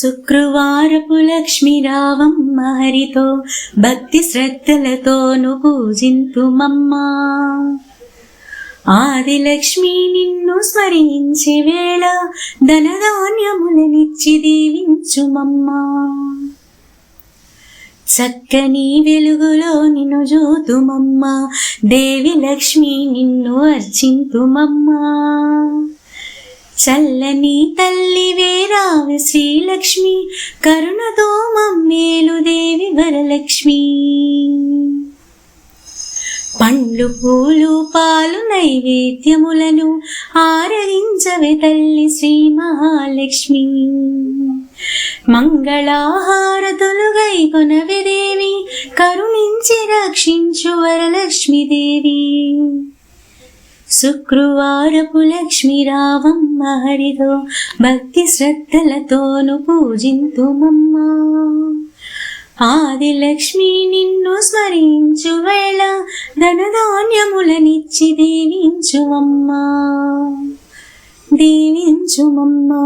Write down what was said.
శుక్రవారపు లక్ష్మి రావమ్మ హరితో భక్తి శ్రద్ధలతోను పూజింతుమమ్మా. ఆదిలక్ష్మి నిన్ను స్మరించే వేళ ధనధాన్యములనిచ్చి దీవించుమమ్మా. చక్కని వెలుగులో నిన్ను జోతుమమ్మా, దేవి లక్ష్మి నిన్ను అర్చింతుమమ్మా. చల్లని తల్లి వేరావి శ్రీలక్ష్మి, కరుణతో మమ్మేలు దేవి వరలక్ష్మి. పండ్లు పూలు పాలు నైవేద్యములను ఆరగించవే తల్లి శ్రీ మహాలక్ష్మి. మంగళాహారతులు గైకొనవే దేవి, కరుణించి రక్షించు వరలక్ష్మి దేవి. శుక్రవారపు లక్ష్మి రావమ్మ హరితో భక్తి శ్రద్ధలతోను పూజింతుమమ్మా. ఆదిలక్ష్మి నిన్ను స్మరించు వేళ ధనధాన్యములనిచ్చి దీవించుమమ్మా, దీవించుమమ్మా.